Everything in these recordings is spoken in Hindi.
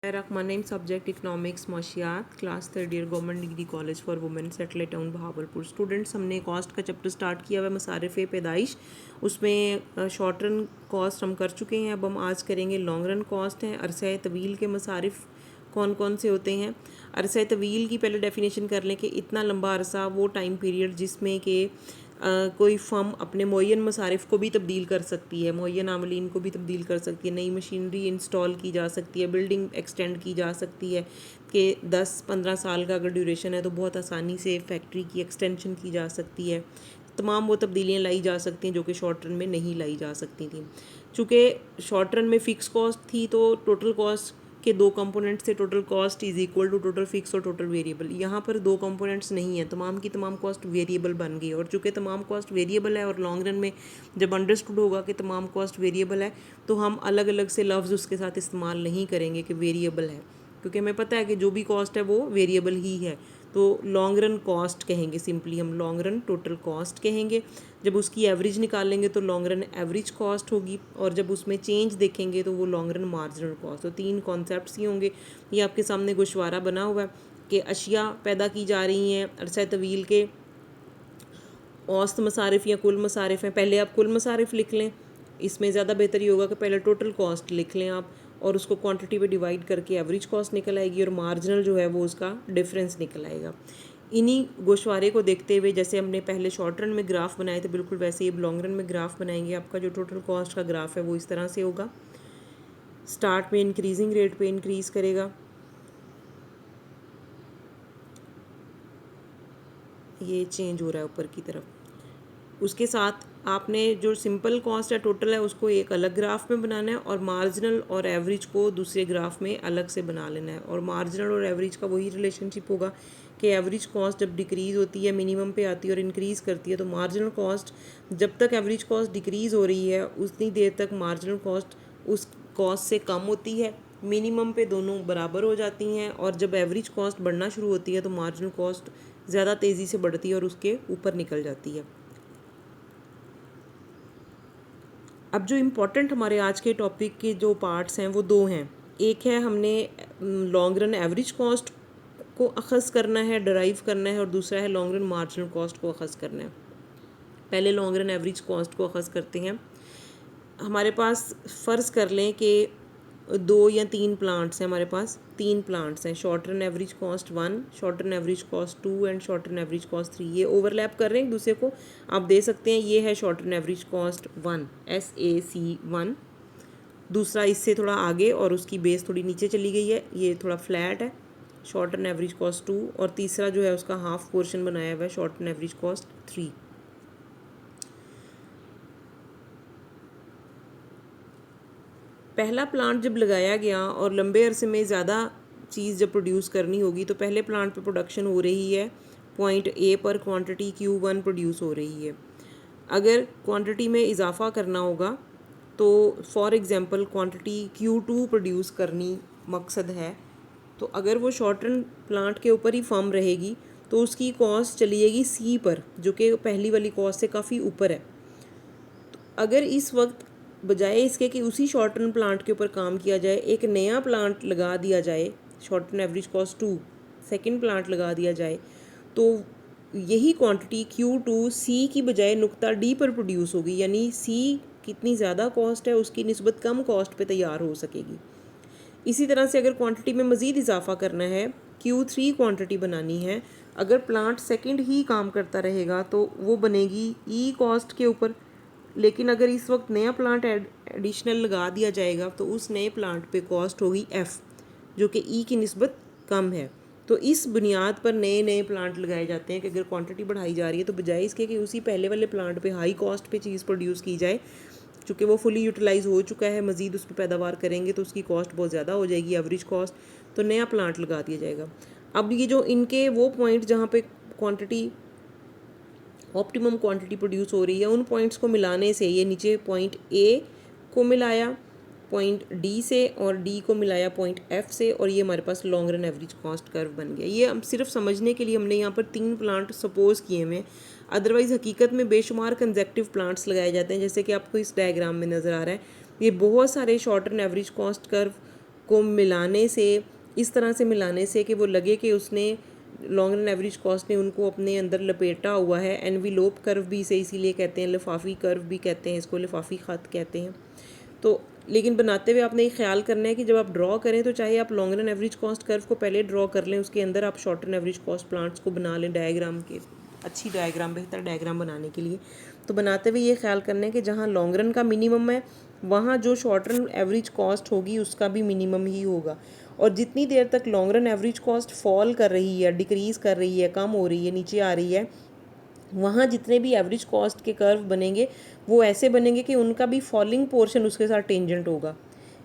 Rahmanim, subject economics माशियात, class third year, government degree college for women, satellite town Bahawalpur. Students, हमने कॉस्ट का चैप्टर स्टार्ट किया हुआ है, मसारिफ़ पैदाइश। उसमें शॉर्ट रन कॉस्ट हम कर चुके हैं। अब हम आज करेंगे लॉन्ग रन कॉस्ट हैं। अरसा तवील के मसारिफ़ कौन कौन से होते हैं। अरसा तवील की पहले डेफिनेशन कर लें कि इतना लंबा अरसा वो टाइम पीरियड जिसमें कि कोई फर्म अपने मुअय्यन मसारिफ़ को भी तब्दील कर सकती है, मुअय्यन आमलीन को भी तब्दील कर सकती है, नई मशीनरी इंस्टॉल की जा सकती है, बिल्डिंग एक्सटेंड की जा सकती है कि 10-15 साल का अगर ड्यूरेशन है तो बहुत आसानी से फैक्ट्री की एक्सटेंशन की जा सकती है। तमाम वो तब्दीलियाँ लाई जा सकती हैं जो कि शॉर्ट रन में नहीं लाई जा सकती थी। चूँकि शॉर्ट रन में फ़िक्स कॉस्ट थी तो टोटल कॉस्ट के दो कंपोनेंट्स थे, total cost is equal to total fix और टोटल वेरिएबल। यहाँ पर दो कंपोनेंट्स नहीं हैं, तमाम की तमाम कॉस्ट वेरिएबल बन गई। और चूँकि तमाम कॉस्ट वेरिएबल है और लॉन्ग रन में जब अंडरस्टूड होगा कि तमाम कॉस्ट वेरिएबल है तो हम अलग अलग से लफ्ज़ उसके साथ इस्तेमाल नहीं करेंगे कि वेरिएबल है, क्योंकि हमें पता है कि जो भी कॉस्ट है वो वेरिएबल ही है। तो लॉन्ग रन कॉस्ट कहेंगे, सिंपली हम लॉन्ग रन टोटल कॉस्ट कहेंगे। जब उसकी एवरेज निकालेंगे तो लॉन्ग रन एवरेज कॉस्ट होगी, और जब उसमें चेंज देखेंगे तो वो लॉन्ग रन मार्जिनल कॉस्ट। तो तीन कॉन्सेप्ट्स ही होंगे। ये आपके सामने गोशवारा बना हुआ है कि अशिया पैदा की जा रही हैं अरसा तवील के औसत मसारिफ़ या कुल मसारिफ़ हैं। पहले आप कुल मसारिफ़ लिख लें, इसमें ज़्यादा बेहतर ये होगा कि पहले टोटल कॉस्ट लिख लें आप, और उसको क्वांटिटी पे डिवाइड करके एवरेज कॉस्ट निकल आएगी और मार्जिनल जो है वो उसका डिफरेंस निकल आएगा। इन्हीं गोशवारे को देखते हुए जैसे हमने पहले शॉर्ट रन में ग्राफ बनाए थे, बिल्कुल वैसे ही लॉन्ग रन में ग्राफ बनाएंगे। आपका जो टोटल कॉस्ट का ग्राफ है वो इस तरह से होगा। स्टार्ट में इंक्रीजिंग रेट पे इंक्रीज़ करेगा, ये चेंज हो रहा है ऊपर की तरफ। उसके साथ आपने जो सिंपल कॉस्ट है टोटल है उसको एक अलग ग्राफ में बनाना है, और मार्जिनल और एवरेज को दूसरे ग्राफ में अलग से बना लेना है। और मार्जिनल और एवरेज का वही रिलेशनशिप होगा कि एवरेज कॉस्ट जब डिक्रीज़ होती है, मिनिमम पे आती है और इंक्रीज़ करती है, तो मार्जिनल कॉस्ट जब तक एवरेज कॉस्ट डिक्रीज़ हो रही है उतनी देर तक मार्जिनल कॉस्ट उस कॉस्ट से कम होती है। मिनिमम पे दोनों बराबर हो जाती हैं, और जब एवरेज कॉस्ट बढ़ना शुरू होती है तो मार्जिनल कॉस्ट ज़्यादा तेज़ी से बढ़ती है और उसके ऊपर निकल जाती है। अब जो इम्पोर्टेंट हमारे आज के टॉपिक के जो पार्ट्स हैं वो दो हैं। एक है हमने लॉन्ग रन एवरेज कॉस्ट को अखज़ करना है, डराइव करना है, और दूसरा है लॉन्ग रन मार्जिनल कॉस्ट को अखज़ करना है। पहले लॉन्ग रन एवरेज कॉस्ट को अखज़ करते हैं। हमारे पास फ़र्ज़ कर लें कि दो या तीन प्लांट्स हैं, हमारे पास तीन प्लांट्स हैं। Short run average cost 1, short run average cost 2 and short run average cost 3। ये ओवरलैप कर रहे हैं एक दूसरे को, आप दे सकते हैं। ये है short run average cost 1, SAC1। दूसरा इससे थोड़ा आगे और उसकी बेस थोड़ी नीचे चली गई है, ये थोड़ा फ्लैट है, शॉर्ट रन एवरेज कॉस्ट 2। और तीसरा जो है उसका हाफ पोर्शन बनाया हुआ है, शॉर्ट रन एवरेज कॉस्ट 3। पहला प्लांट जब लगाया गया और लंबे अरसे में ज़्यादा चीज़ जब प्रोड्यूस करनी होगी तो पहले प्लांट पे प्रोडक्शन हो रही है पॉइंट A पर, क्वांटिटी Q1 प्रोड्यूस हो रही है। अगर क्वांटिटी में इजाफा करना होगा तो for example quantity Q2 produce करनी मकसद है, तो अगर वो शॉर्ट रन प्लांट के ऊपर ही फर्म रहेगी तो उसकी कॉस्ट चली जाएगी C पर, जो कि पहली वाली कॉस्ट से काफ़ी ऊपर है। अगर इस वक्त बजाय इसके कि उसी शॉर्ट रन प्लांट के ऊपर काम किया जाए, एक नया प्लांट लगा दिया जाए, short run average cost 2 second plant लगा दिया जाए, तो यही क्वांटिटी Q2 C की बजाय नुक्ता D पर प्रोड्यूस होगी। यानी C कितनी ज़्यादा कॉस्ट है उसकी निस्बत कम कॉस्ट पे तैयार हो सकेगी। इसी तरह से अगर क्वांटिटी में मज़ीद इजाफा करना है, Q3 क्वांटिटी बनानी है, अगर प्लांट सेकंड ही काम करता रहेगा तो वो बनेगी E कॉस्ट के ऊपर। लेकिन अगर इस वक्त नया प्लांट एडिशनल लगा दिया जाएगा तो उस नए प्लांट पे कॉस्ट होगी F, जो कि E की निस्बत कम है। तो इस बुनियाद पर नए नए प्लांट लगाए जाते हैं कि अगर क्वांटिटी बढ़ाई जा रही है तो बजाय इसके कि उसी पहले वाले प्लांट पे हाई कॉस्ट पे चीज़ प्रोड्यूस की जाए, चूँकि वो फुली यूटिलाइज हो चुका है, मज़ीद उस पर पैदावार करेंगे तो उसकी कॉस्ट बहुत ज़्यादा हो जाएगी, एवरेज कॉस्ट, तो नया प्लांट लगा दिया जाएगा। अब ये जो इनके वो पॉइंट जहाँ पे क्वांटिटी ऑप्टिमम क्वांटिटी प्रोड्यूस हो रही है, उन पॉइंट्स को मिलाने से, ये नीचे पॉइंट A को मिलाया पॉइंट D से और D को मिलाया पॉइंट F से, और ये हमारे पास long run average cost curve बन गया। ये हम सिर्फ समझने के लिए हमने यहाँ पर 3 प्लांट सपोज किए हुए, अदरवाइज़ हकीकत में बेशुमार कंजेक्टिव प्लांट्स लगाए जाते हैं, जैसे कि आपको इस डायग्राम में नज़र आ रहा है। ये बहुत सारे short run average cost curve को मिलाने से, इस तरह से मिलाने से कि वो लगे कि उसने लॉन्ग रन एवरेज कॉस्ट ने उनको अपने अंदर लपेटा हुआ है। एनविलोप कर्व भी इसे इसीलिए कहते हैं, लिफाफी कर्व भी कहते हैं इसको, लिफाफी ख़त कहते हैं। तो लेकिन बनाते हुए आपने ये ख्याल करना है कि जब आप ड्रॉ करें तो चाहे आप long run average cost curve को पहले ड्रॉ कर लें, उसके अंदर आप short run average cost plants को बना लें डायग्राम के, अच्छी डायग्राम, बेहतर डायग्राम बनाने के लिए। तो बनाते हुए ये ख्याल करना है कि जहाँ लॉन्ग रन का मिनिमम है वहाँ जो शॉर्ट रन एवरेज कॉस्ट होगी उसका भी मिनिमम ही होगा। और जितनी देर तक long run average cost fall कर रही है, डिक्रीज़ कर रही है, कम हो रही है, नीचे आ रही है, वहाँ जितने भी एवरेज कॉस्ट के कर्व बनेंगे वो ऐसे बनेंगे कि उनका भी फॉलिंग पोर्शन उसके साथ टेंजेंट होगा।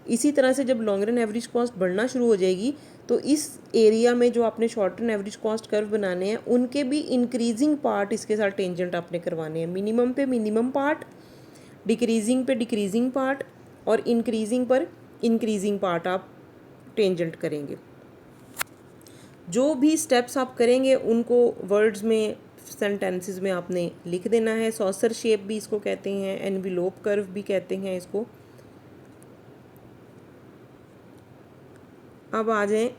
इसी तरह से जब लॉन्ग रन एवरेज कॉस्ट बढ़ना शुरू हो जाएगी तो इस एरिया में जो आपने short run average cost curve बनाने हैं उनके भी इंक्रीजिंग पार्ट इसके साथ टेंजेंट आपने करवाने हैं। मिनिमम पे मिनिमम पार्ट, डिक्रीजिंग पे डिक्रीजिंग पार्ट और इंक्रीजिंग पर इंक्रीजिंग पार्ट आप टेंजेंट करेंगे। जो भी स्टेप्स आप करेंगे उनको वर्ड्स में, सेंटेंसेस में आपने लिख देना है। सॉसर शेप भी इसको कहते हैं, एनविलोप कर्व भी कहते हैं इसको। अब आ जाएं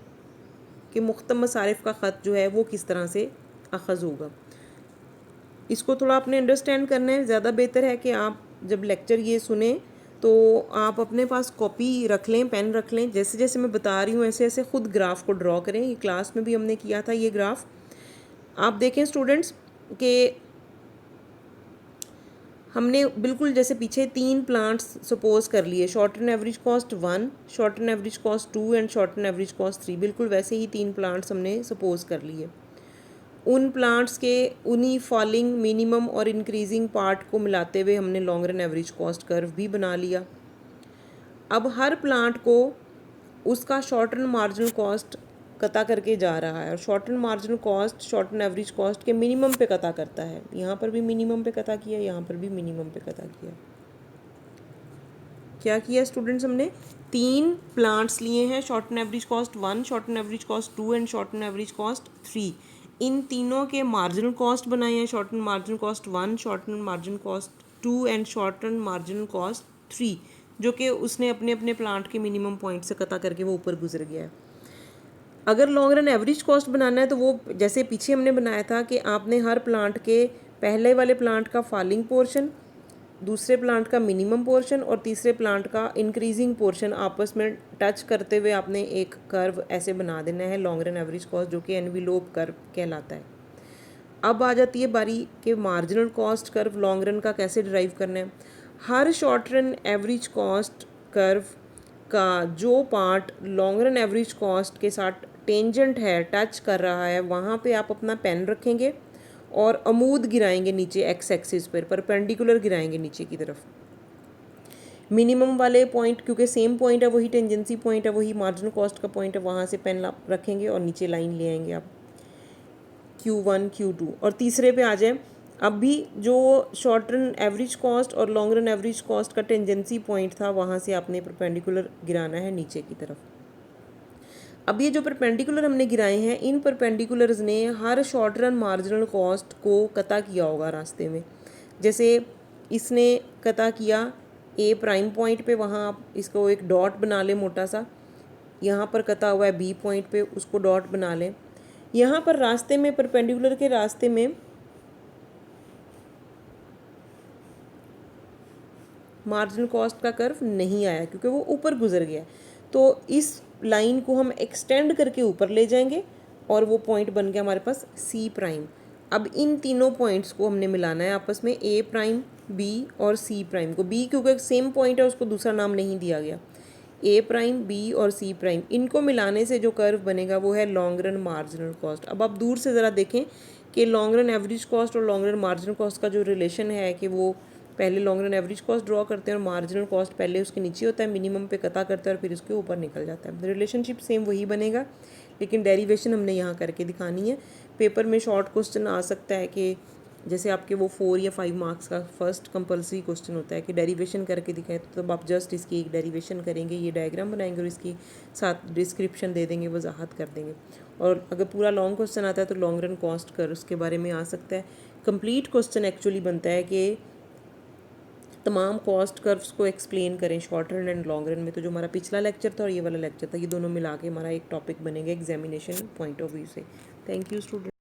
कि मुख्तम मसारिफ का ख़त जो है वो किस तरह से अखज़ होगा। इसको थोड़ा आपने अंडरस्टैंड करना है। ज़्यादा बेहतर है कि आप जब लेक्चर ये सुने तो आप अपने पास कॉपी रख लें, पेन रख लें, जैसे जैसे मैं बता रही हूँ ऐसे ऐसे ख़ुद ग्राफ को ड्रॉ करें। ये क्लास में भी हमने किया था ये ग्राफ। आप देखें स्टूडेंट्स कि हमने बिल्कुल जैसे पीछे 3 प्लांट्स सपोज कर लिए, short run average cost 1, short run average cost 2 and short run average cost 3, बिल्कुल वैसे ही 3 प्लांट्स हमने सपोज कर लिए। उन प्लांट्स के उन्हीं फॉलिंग, मिनिमम और इंक्रीजिंग पार्ट को मिलाते हुए हमने long run average cost curve भी बना लिया। अब हर प्लांट को उसका शॉर्ट रन मार्जिनल कॉस्ट कता करके जा रहा है और short run marginal cost short run average cost के मिनिमम पे कता करता है। यहाँ पर भी मिनिमम पे कता किया, यहाँ पर भी मिनिमम पे कता किया। क्या किया स्टूडेंट्स, हमने 3 प्लांट्स लिए हैं, short run average cost 1, short run average cost 2 and short run average cost 3। इन तीनों के मार्जिनल कॉस्ट बनाए हैं, short run marginal cost 1, short run marginal cost 2 and short run marginal cost 3, जो कि उसने अपने अपने प्लांट के मिनिमम पॉइंट से कता करके वो ऊपर गुजर गया है। अगर लॉन्ग रन एवरेज कॉस्ट बनाना है तो वो जैसे पीछे हमने बनाया था कि आपने हर प्लांट के पहले वाले प्लांट का फॉलिंग पोर्शन, दूसरे प्लांट का मिनिमम पोर्शन और तीसरे प्लांट का इंक्रीजिंग पोर्शन आपस में टच करते हुए आपने एक कर्व ऐसे बना देना है लॉन्ग रन एवरेज कॉस्ट, जो कि एनविलोप कर्व कहलाता है। अब आ जाती है बारी कि marginal cost curve long run का कैसे ड्राइव करना है। हर short run average cost curve का जो part long run average cost के साथ टेंजेंट है, टच कर रहा है, वहाँ पे आप अपना पेन रखेंगे और अमूद गिराएंगे नीचे एक्स एक्सिस पर, परपेंडिकुलर गिराएंगे नीचे की तरफ। मिनिमम वाले पॉइंट, क्योंकि सेम पॉइंट है, वही टेंजेंसी पॉइंट है, वही मार्जिनल कॉस्ट का पॉइंट है, वहाँ से पेन रखेंगे और नीचे लाइन ले आएंगे आप Q1 Q2। और तीसरे पे आ जाए, अब भी जो शॉर्ट रन एवरेज कॉस्ट और लॉन्ग रन एवरेज कॉस्ट का टेंजेंसी पॉइंट था वहाँ से आपने परपेंडिकुलर गिराना है नीचे की तरफ। अब ये जो परपेंडिकुलर हमने गिराए हैं, इन परपेंडिकुलर्स ने हर शॉर्ट रन मार्जिनल कॉस्ट को कता किया होगा रास्ते में। जैसे इसने कता किया ए प्राइम पॉइंट पे, वहाँ आप इसको एक डॉट बना लें मोटा सा। यहाँ पर कता हुआ है बी पॉइंट पे, उसको डॉट बना लें। यहाँ पर रास्ते में, परपेंडिकुलर के रास्ते में मार्जिनल कॉस्ट का कर्व नहीं आया क्योंकि वो ऊपर गुजर गया। तो इस लाइन को हम एक्सटेंड करके ऊपर ले जाएंगे और वो पॉइंट बन गया हमारे पास सी प्राइम। अब इन तीनों पॉइंट्स को हमने मिलाना है आपस में, ए प्राइम, बी और सी प्राइम को। बी क्योंकि सेम पॉइंट है उसको दूसरा नाम नहीं दिया गया। ए प्राइम, बी और सी प्राइम, इनको मिलाने से जो कर्व बनेगा वो है लॉन्ग रन मार्जिनल कॉस्ट। अब आप दूर से ज़रा देखें कि लॉन्ग रन एवरेज कॉस्ट और लॉन्ग रन मार्जिनल कॉस्ट का जो रिलेशन है कि वो पहले long run average cost draw करते हैं और मार्जिनल कॉस्ट पहले उसके नीचे होता है, मिनिमम पे कता करता है और फिर उसके ऊपर निकल जाता है। रिलेशनशिप सेम वही बनेगा, लेकिन डेरिवेशन हमने यहाँ करके दिखानी है। पेपर में शॉर्ट क्वेश्चन आ सकता है कि जैसे आपके वो 4 या 5 मार्क्स का फर्स्ट कंपल्सरी क्वेश्चन होता है कि डेरिवेशन करके दिखाएं, तो तब आप जस्ट इसकी एक डेरिवेशन करेंगे, ये डायग्राम बनाएंगे और इसकी साथ डिस्क्रिप्शन दे देंगे, वजाहत कर देंगे। और अगर पूरा लॉन्ग क्वेश्चन आता है तो लॉन्ग रन कॉस्ट कर उसके बारे में आ सकता है। कंप्लीट क्वेश्चन एक्चुअली बनता है कि तमाम कॉस्ट कर्व्स को एक्सप्लेन करें short run and long run में। तो जो हमारा पिछला लेक्चर था और ये वाला लेक्चर था, ये दोनों मिला के हमारा एक टॉपिक बनेगा एग्जामिनेशन पॉइंट ऑफ व्यू से। Thank you student.